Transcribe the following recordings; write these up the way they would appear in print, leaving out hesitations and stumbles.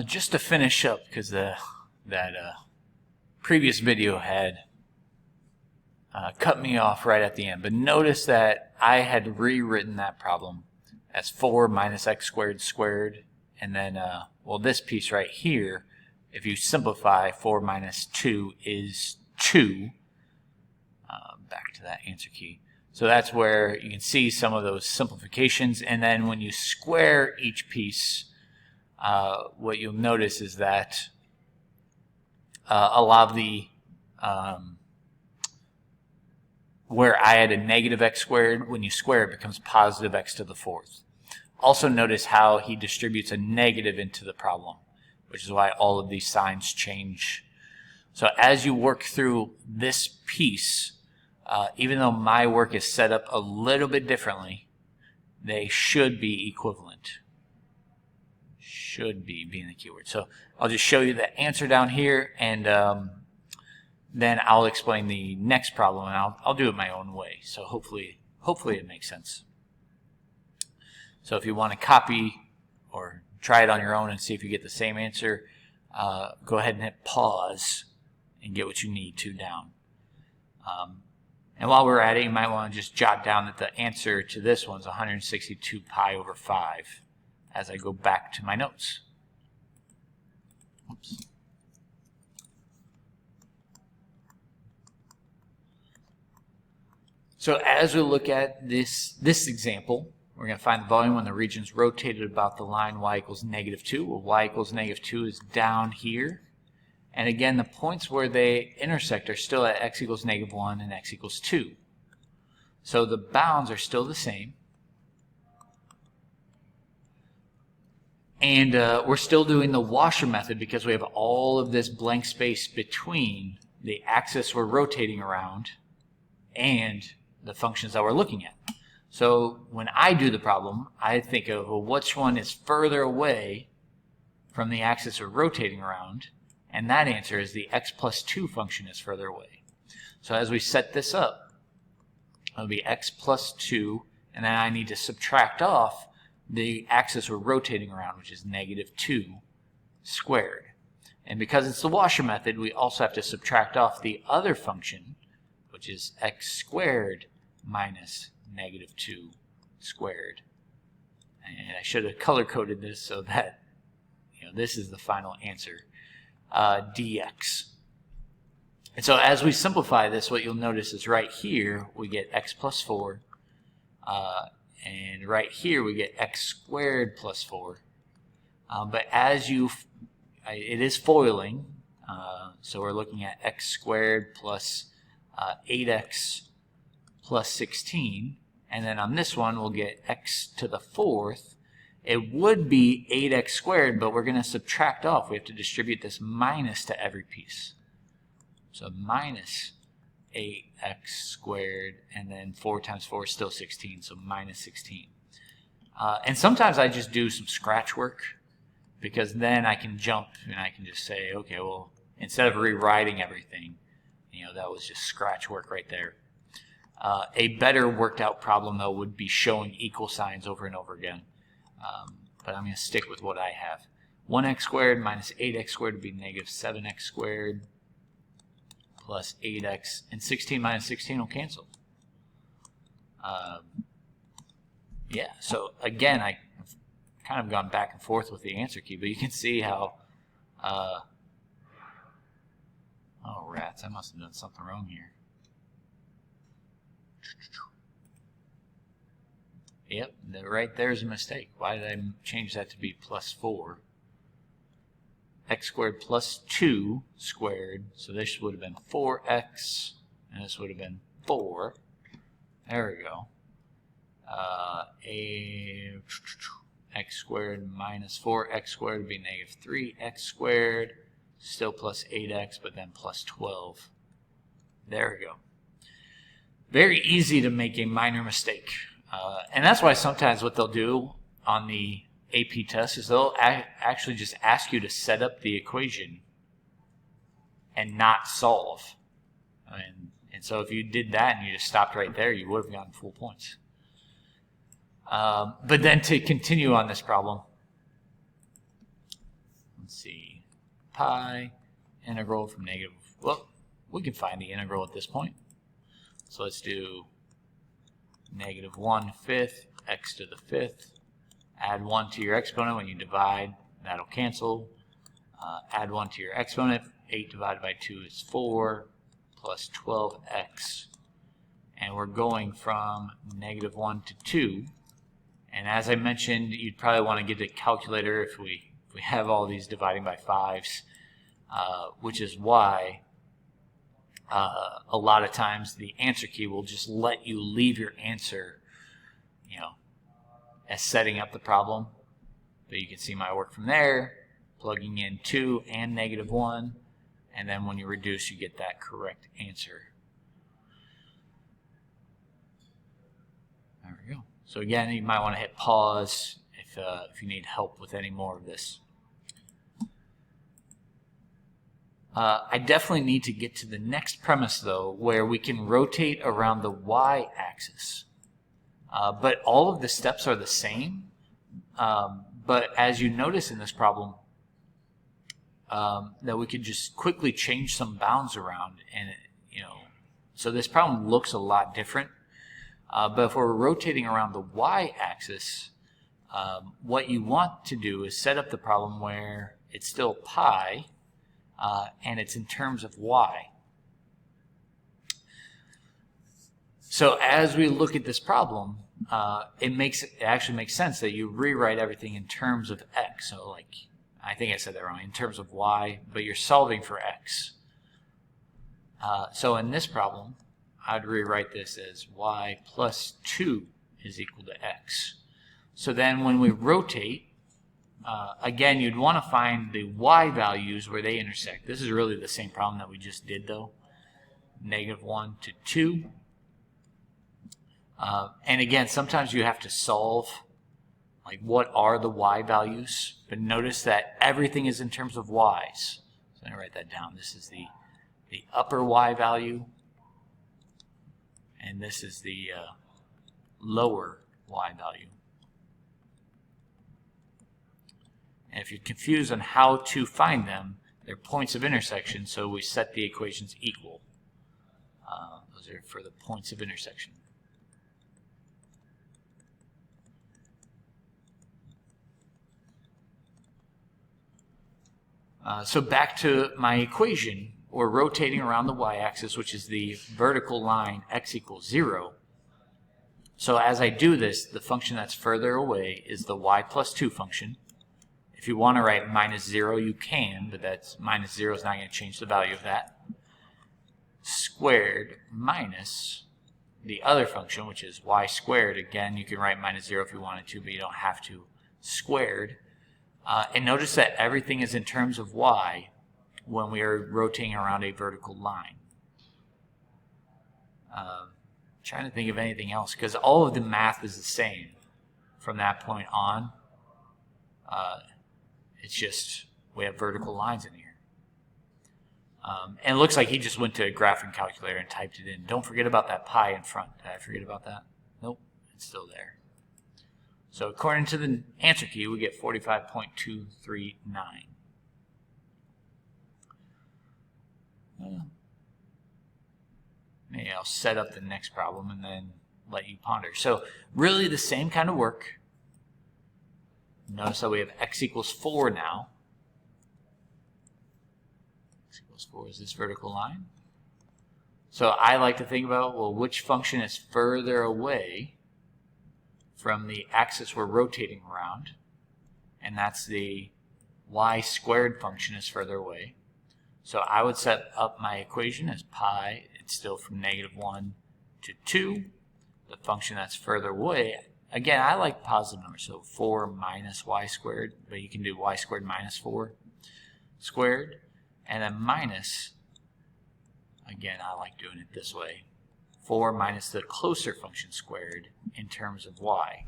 Just to finish up, because that previous video had cut me off right at the end. But notice that I had rewritten that problem as 4 minus x squared squared. And then, well, this piece right here, if you simplify, 4 minus 2 is 2. Back to that answer key. So that's where you can see some of those simplifications. And then when you square each piece, what you'll notice is that a lot of the where I had a negative x squared, when you square it becomes positive x to the fourth. Also notice how he distributes a negative into the problem, which is why all of these signs change. So as you work through this piece, even though my work is set up a little bit differently, they should be equivalent. Should be being the keyword. So I'll just show you the answer down here, and then I'll explain the next problem, and I'll do it my own way. So hopefully it makes sense. So if you want to copy or try it on your own and see if you get the same answer, go ahead and hit pause and get what you need to down. And while we're at it, you might want to just jot down that the answer to this one's 162 pi over 5 as I go back to my notes. Oops. So as we look at this example, we're going to find the volume when the region is rotated about the line y equals negative 2. Well, y equals negative 2 is down here. And again, the points where they intersect are still at x equals negative 1 and x equals 2. So the bounds are still the same. And we're still doing the washer method because we have all of this blank space between the axis we're rotating around and the functions that we're looking at. So when I do the problem, I think of, well, which one is further away from the axis we're rotating around? And that answer is the x plus 2 function is further away. So as we set this up, it'll be x plus 2, and then I need to subtract off the axis we're rotating around, which is negative 2 squared. And because it's the washer method, we also have to subtract off the other function, which is x squared minus negative 2 squared. And I should have color-coded this so that this is the final answer, dx. And so as we simplify this, what you'll notice is right here we get x plus 4, and right here we get x squared plus 4. But as it is foiling, so we're looking at x squared plus 8x plus 16, and then on this one we'll get x to the fourth. It would be 8x squared, but we're going to subtract off. We have to distribute this minus to every piece. So minus 8x squared, and then 4 times 4 is still 16, so minus 16. And sometimes I just do some scratch work, because then I can jump and I can just say, okay, well, instead of rewriting everything, that was just scratch work right there. A better worked out problem, though, would be showing equal signs over and over again. But I'm going to stick with what I have. 1x squared minus 8x squared would be negative 7x squared plus 8x, and 16 minus 16 will cancel. Yeah, so again, I've kind of gone back and forth with the answer key, but you can see how, oh rats, I must have done something wrong here. Yep, right there's a mistake. Why did I change that to be plus 4? X squared plus 2 squared, so this would have been 4x, and this would have been 4. There we go. X squared minus 4x squared would be negative 3x squared, still plus 8x, but then plus 12. There we go. Very easy to make a minor mistake. And that's why sometimes what they'll do on the AP test is they'll actually just ask you to set up the equation and not solve. And so if you did that and you just stopped right there, you would have gotten full points. But then to continue on this problem, let's see, pi integral from negative, well, we can find the integral at this point. So let's do negative 1/5 x to the 5th. Add 1 to your exponent when you divide, that'll cancel. Add 1 to your exponent, 8 divided by 2 is 4, plus 12x. And we're going from negative 1 to 2. And as I mentioned, you'd probably want to get a calculator if we have all these dividing by 5s, which is why a lot of times the answer key will just let you leave your answer, as setting up the problem. But you can see my work from there, plugging in 2 and negative 1, and then when you reduce, you get that correct answer. There we go. So again, you might want to hit pause if you need help with any more of this. I definitely need to get to the next premise, though, where we can rotate around the y-axis. But all of the steps are the same. But as you notice in this problem, that we could just quickly change some bounds around, and so this problem looks a lot different. But if we're rotating around the y-axis, what you want to do is set up the problem where it's still pi, and it's in terms of y. So as we look at this problem, it actually makes sense that you rewrite everything in terms of x. So like, I think I said that wrong, in terms of y, but you're solving for x. So in this problem, I'd rewrite this as y plus 2 is equal to x. So then when we rotate, again, you'd want to find the y values where they intersect. This is really the same problem that we just did, though. Negative 1 to 2. And again, sometimes you have to solve, like, what are the y values? But notice that everything is in terms of y's. So I'm going to write that down. This is the upper y value, and this is the lower y value. And if you're confused on how to find them, they're points of intersection, so we set the equations equal. Those are for the points of intersection. So back to my equation, we're rotating around the y-axis, which is the vertical line x equals 0. So as I do this, the function that's further away is the y plus 2 function. If you want to write minus 0, you can, but that's minus 0 is not going to change the value of that. Squared minus the other function, which is y squared. Again, you can write minus 0 if you wanted to, but you don't have to. Squared. And notice that everything is in terms of y when we are rotating around a vertical line. Trying to think of anything else, because all of the math is the same from that point on. It's just we have vertical lines in here. And it looks like he just went to a graphing calculator and typed it in. Don't forget about that pi in front. Did I forget about that? Nope, it's still there. So according to the answer key, we get 45.239. Maybe I'll set up the next problem and then let you ponder. So really the same kind of work. Notice that we have x equals 4 now. X equals 4 is this vertical line. So I like to think about, well, which function is further away from the axis we're rotating around? And that's the y squared function is further away. So I would set up my equation as pi. It's still from negative 1 to 2. The function that's further away, again, I like positive numbers, so 4 minus y squared, but you can do y squared minus 4 squared. And then minus, again, I like doing it this way, 4 minus the closer function squared in terms of y.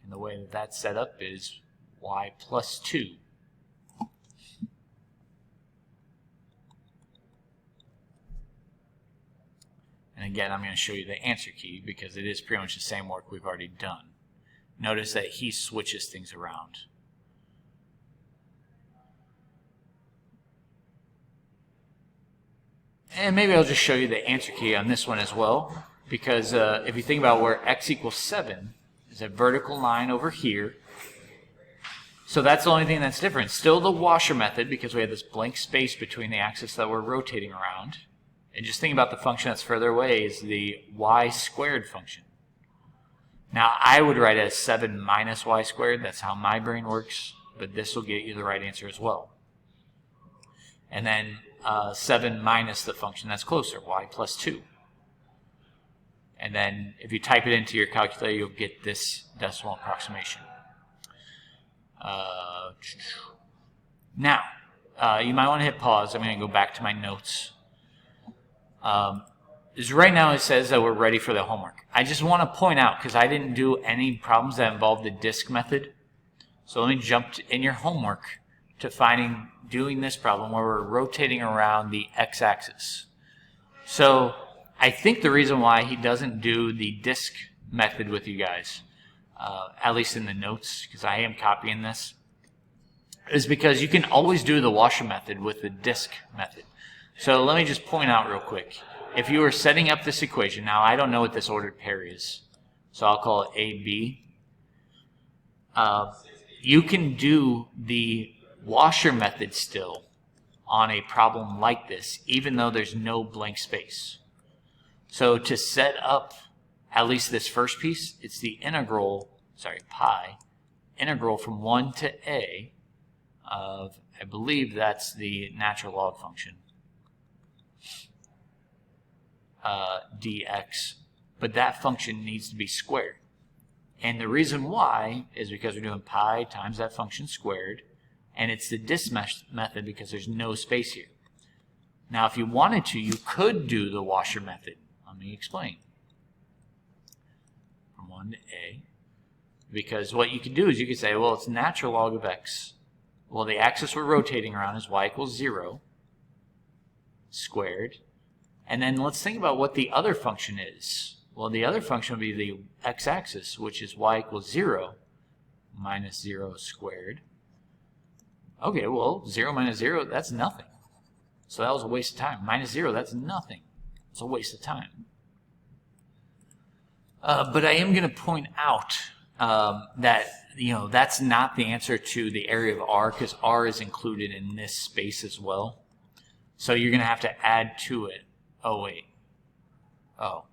And the way that that's set up is y plus 2. And again, I'm going to show you the answer key because it is pretty much the same work we've already done. Notice that he switches things around. And maybe I'll just show you the answer key on this one as well, because if you think about where x equals 7 is a vertical line over here. So that's the only thing that's different. Still the washer method, because we have this blank space between the axis that we're rotating around. And just think about the function that's further away is the y squared function. Now I would write it as 7 minus y squared. That's how my brain works. But this will get you the right answer as well. And then 7 minus the function that's closer, y plus 2. And then if you type it into your calculator, you'll get this decimal approximation. Now, you might want to hit pause. I'm going to go back to my notes. Right now it says that we're ready for the homework. I just want to point out, because I didn't do any problems that involved the disk method. So let me jump in your homework to doing this problem where we're rotating around the x-axis. So I think the reason why he doesn't do the disk method with you guys, at least in the notes, because I am copying this, is because you can always do the washer method with the disk method. So let me just point out real quick. If you were setting up this equation, now I don't know what this ordered pair is, so I'll call it AB. You can do the washer method still on a problem like this, even though there's no blank space. So to set up at least this first piece, it's the pi, integral from 1 to a of, I believe that's the natural log function, dx, but that function needs to be squared. And the reason why is because we're doing pi times that function squared, and it's the disk method because there's no space here. Now if you wanted to, you could do the washer method. Let me explain. From 1 to a, because what you could do is you could say, well, it's natural log of x. Well, the axis we're rotating around is y equals 0 squared. And then let's think about what the other function is. Well, the other function would be the x-axis, which is y equals 0 minus 0 squared. Okay, well, 0 minus 0, that's nothing. So that was a waste of time. Minus 0, that's nothing. It's a waste of time. But I am going to point out that that's not the answer to the area of R, because R is included in this space as well. So you're going to have to add to it. Oh, wait. Oh,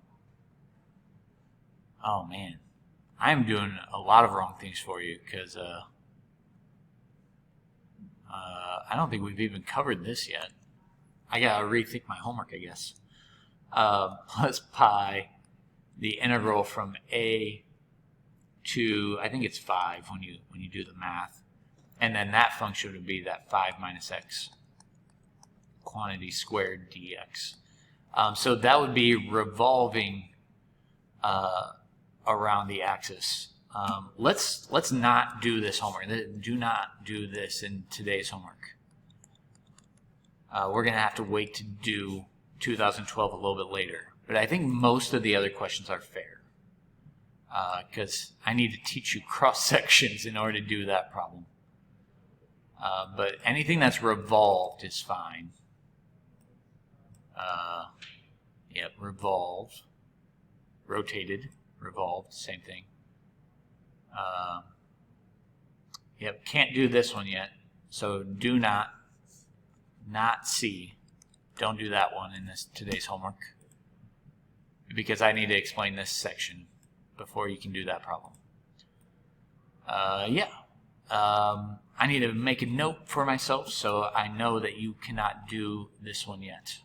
man. I'm doing a lot of wrong things for you, because I don't think we've even covered this yet. I got to rethink my homework, I guess. Plus pi, the integral from a to, I think it's 5 when you do the math. And then that function would be that 5 minus x, quantity squared dx. So that would be revolving around the axis. Let's not do this homework. Do not do this in today's homework. We're going to have to wait to do 2012 a little bit later. But I think most of the other questions are fair, because I need to teach you cross sections in order to do that problem. But anything that's revolved is fine. Yep, revolve, rotated, revolved, same thing. Yep, can't do this one yet, so do not C. Don't do that one in today's homework, because I need to explain this section before you can do that problem. I need to make a note for myself so I know that you cannot do this one yet.